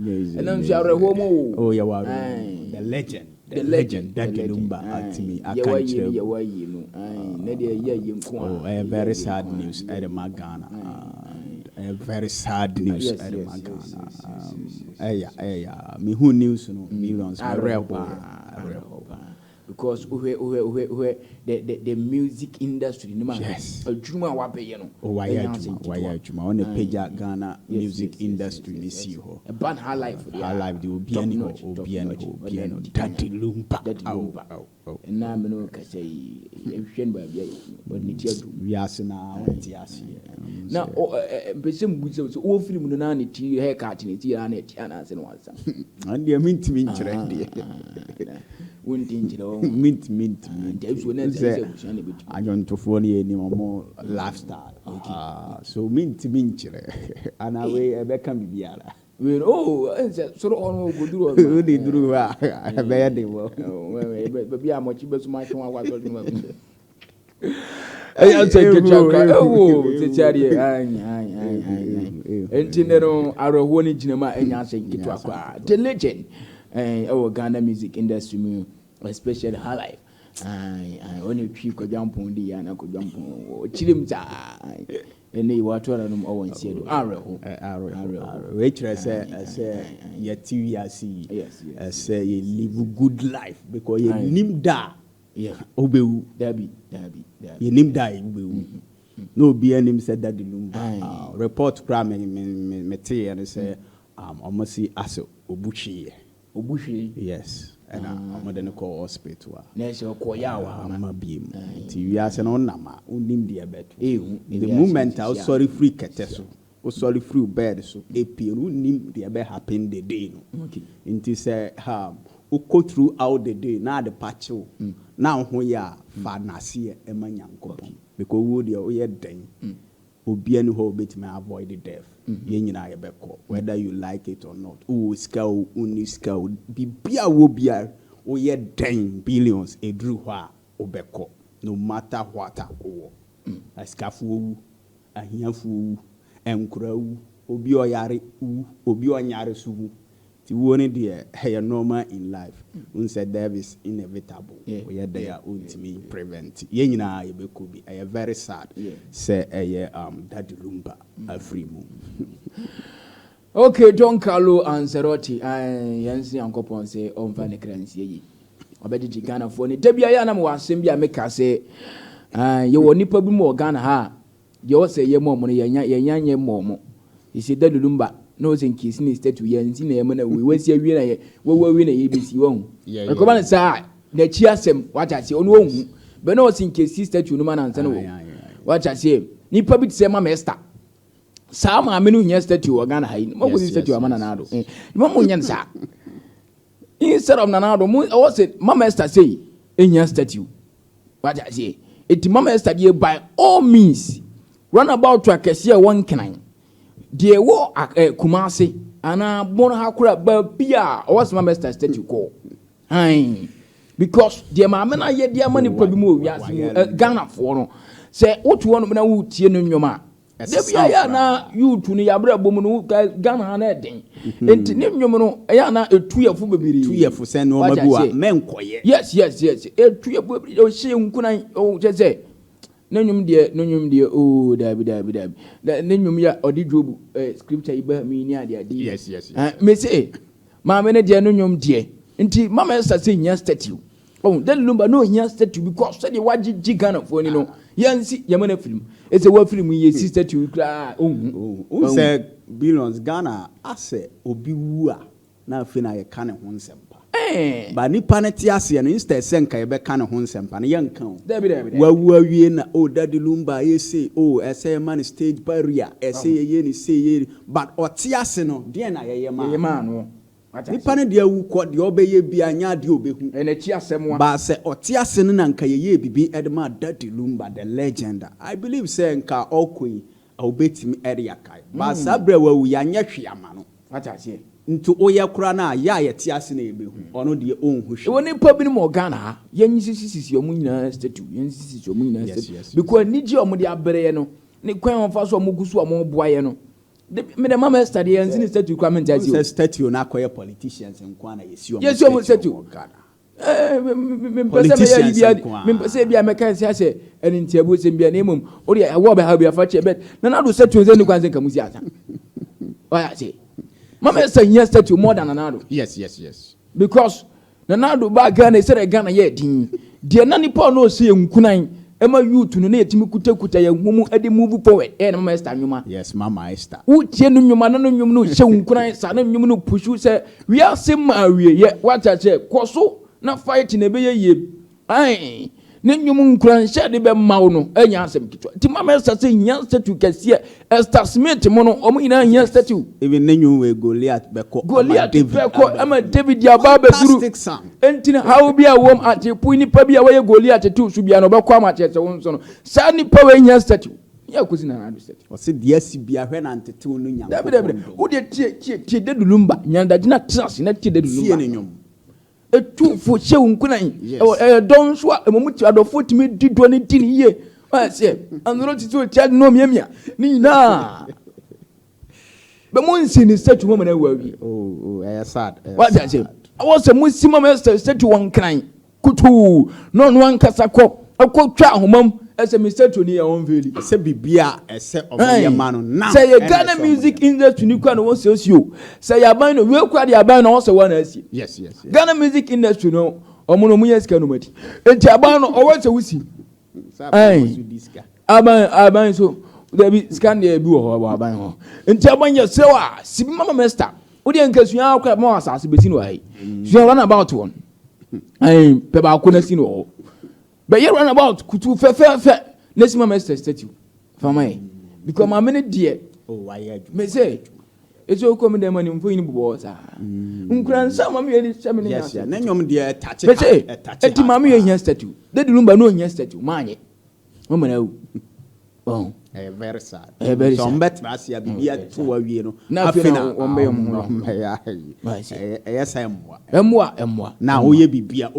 And I'm sure home. Oh, you are the legend. The legend that Lumba at me. I can't tell you. Very sad news at the Magana. Very sad news at the Magana. Me who news no millions. Because the music industry, yes. Why on the page Ghana music industry this year. A band high life, they will be piano, Daddy Lumba. And now I'm no say, we are now. Now, Bessim was all film Nani tea haircut in it, and once. And you mean to me, mint. I don't to follow any more lifestyle. So mint, and away a become Biara. So all go do they drew a bad day. But be a much better my one. I say, the legend. Our Ghana music industry, especially high life. I only could jump on the and I could jump on Chilimta. And they were to them all and said, Arrow, waitress, I say, yet you see, yes, I say, you live a good life because you name da. Yeah, obey, Dabby, you name die. No, be an him said that the Lumba report cramming me and say, almost see us Obuchi. Yes, and I'm going to call hospital. Nesho Koyawa, I'm a beam. You ask an honor, undim dear bed. The moment I was sorry free catesso, or sorry free bed, so a peer who nim the bed happened the day. Into say, who go throughout the day, now the patcho. Now, we are Fanasi and Manyanko, because would you den. Obiani ho bit may avoid the death. Yenina ebeko, whether you like it or not. Scout, scout, bia wo bia, ye 10 billions a drew obeko, no matter what a scafu, a hiafu, and crow, obio yari, obio nyari subu. To one dear, hey, normal in life. Unsaid death is inevitable. We are there ultimately prevent. Yenina could be a very sad. Say a Daddy Lumba a free moon. Okay, John Carlo and Seroti, Yancy and Copon say on Fanny Crancy. I bet you can afford it. Debbie Yanam was Simbia make us say, you will nipper be more Ghana ha. You say your mom, your mom. You see Daddy Lumba. No in kissing statue and see name we was here winner. We were winning ABC one. Yeah, come on, sir. The cheersem, what I say on one. But no in case statue no man and what I say. Ni public say, my master. Some are menu statue or Ghana high. What was the statue of Manado? Mamunian, sir. Instead of Nanado, I was it, my master say, in your statue. What I say. It my master by all means. Run about to a cashier one canine. Dear war Kumasi, and I born hakura babia, or what's my master statue call? Aye, because dear mamma, yet dear money probably move, Ghana for no. Say, what you want to know, Tien your ma. Now you to Niabra Bomu, Ghana and Edding. And to name your mono, Ayana, a 2 year for baby, 2 year for San men quiet. Yes, a 2 year for shame, could I, oh, just say. Nanyum dear, oh, Dabby. Nanyum ya or did you scripture me near the idea? Yes. May say, Mamma, dear, nanyum dear. Until Mamma saying yes statue. Oh, then Lumba no yes statue because said you what Gigana for no. Yancy, Yamana film. It's a word film we sister to cry. Oh, said Billions Ghana, I say, Obiwa. Now, Fina, a cannon once. But ni panetiasi and instead senka ebe kana honsempa na yankan. Wa na oh Daddy Lumba ye say oh ese man stage barrier ese ye ni say ye but otiase no de na ye man no. Ni pane de wu ko de obeye bia nya de obehu. Na chi asem ba se otiase no na nka ye bibi edema Daddy Lumba the legend. I believe say nka okoi obetimi area kai. Ba sabre wa wu ya nya hwiama no. Atase into oya kura na ya yeti ase na ebehu ono de onhu hwe woni pa bi mo Ghana yen sisi omu nyina statue yen sisi omu nyina statue because ni ji omu de abere no ni kwan on fa so omu gusu omu boaye no me the mama study and sin statue comment as you statue na koye politicians nkwa na yesi yes you statue me say bia me kan say en ntiabu say bia na emom o de wo ba ha bia fa che bet na na do statue ze ni kwan kan musi ata why say mama say yes statue more than another yes because na do ba Ghana say Ghana ye din de na ni Paul no say nkunan ema youth no na yetimi kutakuta ya humu ade move forward na mama Esther nyuma yes mama Esther utie no nyuma na no nyum no hye nkuran sa na nyum no pushu say we are sim awie ye wata che koso na fight na be ye ai ne nyum nkuran hye de be mawo no anya asem kitwa ti mama Esther say nya statue kase Esther Smith mo no omo ina nya statue even ne nyum we Goliath be ko ama David ya baba duru entina how bia wom ate pu ni pa bia we Goliath tu su bia no be kwa ma che won so no sa ni pa we nya statue ya kusi na adu statue o se dia si bia hwe na ntete no nya dabi wo de tie de Lumba nyanda dina trust na tie de Lumba ne nyum etu fo che unkuna don so emomu ti adofo timi dido ne tini ye wa se anuro ti to tia no miamia ni na be mo nsi ni statue mo na wawi sad wa say I was a Muslim statue one crying kutu no one kasa ko akotwa ahomam as a statue ni ya on veli se bibia ese oboye manu now say Ghana music industry ni kwa no won say you say ya ban no we kwa ya ban no won say one asi yes Ghana music industry no omo no mu yeska no mati enti aban no o won say wusi aban so there be scan there bi wo aban ho enti aban ye sewa sibi mama master odi enkasua akwa ma asase besi no ai so run about one pe ba ko na si no be you run about kutu fe nesi mama master statue famai because my many dear why me say ezo ko me dem ani mfo yin bubo sa nkran sa mama ye ni semi yes na nyom de touch eti mama ye hia statue de Lumba no hia statue manye mama na bon very sad so mbet rasia bibia to wawie no afina ombe yes emwa na oye bibia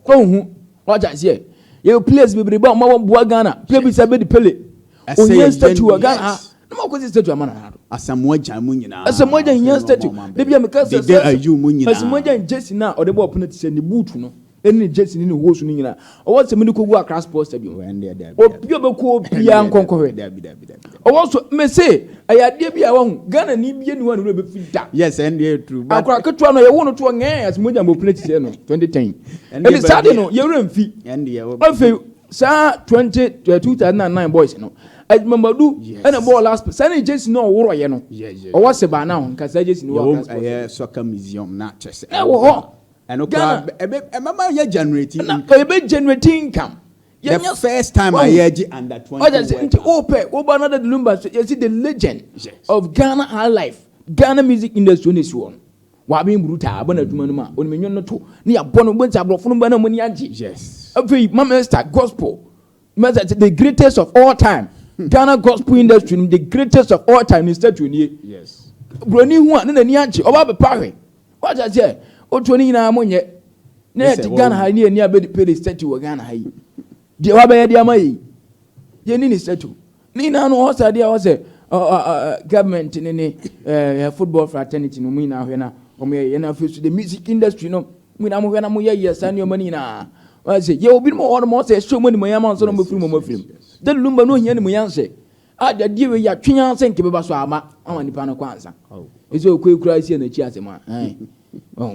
ohunu waja sie ye place bibiri ba ma bua Ghana play bi sabe di pele onye statue Ghana na ma ko statue amana na asamoa jamu nyina asamoa jan hia statue de bia me ka se ayu mu nyina asamoa jan jesi na ode bo opona ti se ni boot no eni jesi ni hosu ni nyina o wa se me ko gu across post stadium o pio be ko bia nkonkowe o wa so me say ayade bia wa hu Ghana ni bia ni wa no be fida yes and true but akwa ketwa no ye wo no to nge asamoa jan bo plate se no 2010 eni sade no ye remfi and ye afi sa 2009 boys no Mamadu and a ball last Sunny Jason no woro ye no o wa se ba na ho nka sa Jason no wa ka soccer museum na chese and Ghana mama ye generating income the first time I heard under 20 another Lumba you see the legend of Ghana high life Ghana music industry this one wa be brutal abana duma no ma on menyo no to na ya bono bonta abrofo no ba na moni age yes afi mama Esther gospel the greatest of all time Ghana gospel industry the greatest of all time is statue ni yes broni hu an na ni age oba be pare what I say o to ni na monye na ti Ghana ha ni abedi pay statue wa Ghana ha yi de wa be de amayi ye ni statue ni na no hosa de wa say government ni football fraternity no mu na hwe na o me ye na face the music industry no mu na mo hwe na mo ye yes an yo mani na wa say ye obi mo ho mo say show money mo yama so no mo film the Lumba no hia ni mo yanse ada die we ya twenya senke be ba so ama nipa no kwansa ezi okura isi na chi asema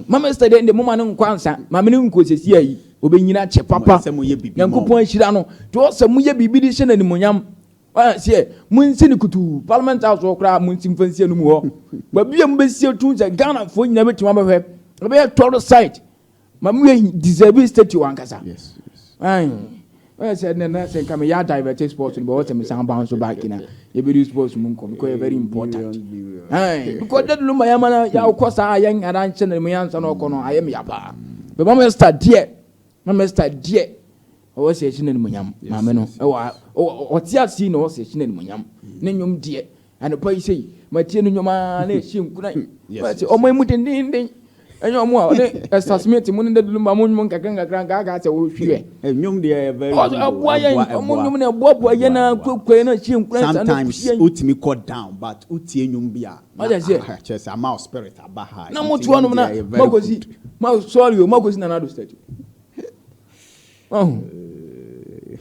mama Esther de mama no kwansa mama ne nkosesi ayi obenyina che papa yankopon ahira no to se mu ye bibi di hye na ni monyam se munsi ni kutu parliament house okra munsi mfansi anu mu ho ba bia mbesi tu se Ghana fo nyina betima ba hwe be ya toro site mama ye deserve statue ankasa yes I said, "No, say come ya divert sports, but what me sound bounce back in. You be sports mun come because very important. Because that Lumba yamana ya kosa ayen aranche na me yansa no kono ayem ya ba. But mama start there. O was say chine ni munyam. Mama no. O tia si no say chine ni munyam. Ne nyom die. And the boy say, "My tie no nyoma na ehim kuna." But o mai mutendin And your more, Esther Smith, Moon, the Lumba Moon, Kakanga, we and you dear very sometimes Utimi cut down, but Utium Bia. What I say, just a mouse spirit, a baha. no much one of Mogosi, Mouse, sorry, Mogos in another state. Oh,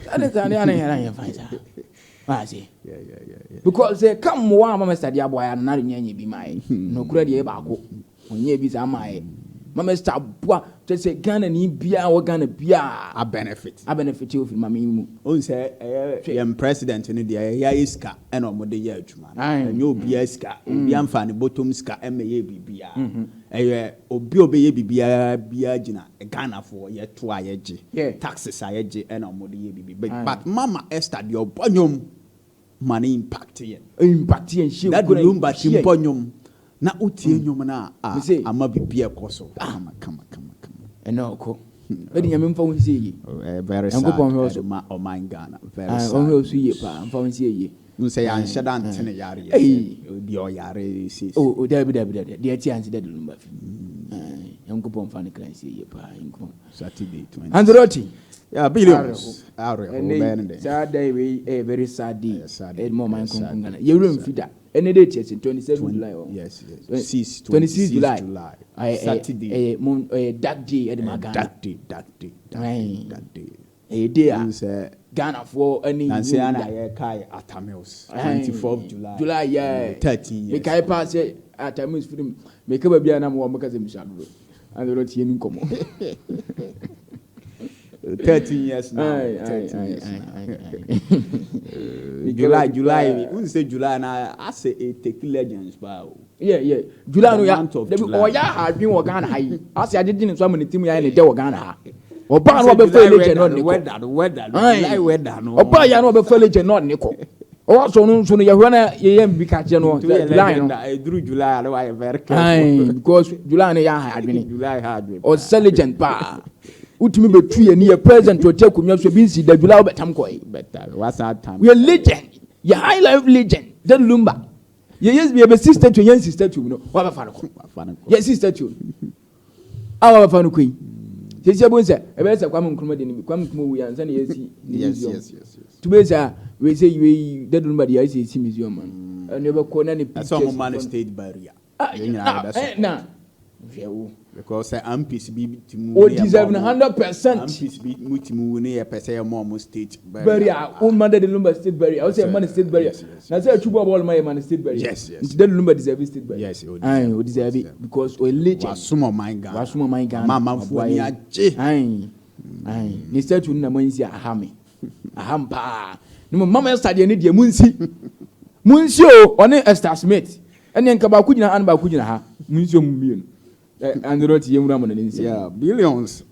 that is an I see. Because they come one, Mr. Diabo, and not in be my no credit about when ye be my. Mamma stop just say Ghana and Bia or Ghana Bia a benefit. I benefit you from my Oh, say, I'm president in the Yaiska and on the Yachman. I know Biaska, Bianfani, Bottomska, MABBia. Obio baby Biagina, a Ghana for yet 2 years. Taxes I and on the baby. But Mamma Esther, your bonum money impacting. Impacting, that Lumba Chimponium. Na utie nyom na ama bibia koso come and no ko be nyame mfa wo sie yi very sad ma o man Ghana very sad on ho su yi pa mfa wo sie yi nu say an sheda ntene yare ye bi o yare si o dabi de ati anti de Lumba fi yankopon fa ne kran sie yi pa yanko Saturday 20 Androti yeah billions are Saturday we very sad day e mo man kon Ghana ye rem fida any day 27 July yes 26 July Saturday dark day at the dark day day Ghana for any Nansiana kai Atamils 24th July 30 years me kai pass Atamils film make up bia na mo make them shaduro and the roti enu komo 13 years now. July. We say July now. I say it take legends, wow. Yeah. July no ya. Oh ya ha been wo Ghana hai. I say I didn't so many team ya na dey wo Ghana ha. Oba no be fair legend not ni weather. July weather no. Oba ya no be fair legend not ni ko. O so no ya hwa na ye yam bi ka che no. July no. Through July no I very careful. Because July no ya ha adwene. July ha adwene. O legend pa. Utimi betu ye ni ye present to take kumya so bi si da July obetam ko better what's that time we are legend ye high life legend then Lumba ye yes be sister to yen sister to no wa ba fa no ko ye sister to awa ba fa no ko yi se se bon se e be se kwam nkruma de ni kwam nkruma wu ya nsa na ye si yes to be say we say we that Lumba de ye si museum man and you be ko na ni pictures some man state barrier na because I'm peace be deserve 100%. Peace be mutimu ne e pese more state barrier. On man the Lumba state barrier. I say man state barrier. Na say chuba ball man state barrier. Yes. The Lumba deserve state barrier. Yes, we deserve it because we legend. Wasumo my Ghana. Mama fu ni aje. Ni statue na manzi ahame. Ahampa. No mama study ni de munsi. Munsi o one Esther Smith. Ene nka ba kugina an ba kugina ha. Munsi o mu mienu. And the roti yemura mo na nsi. Yeah, billions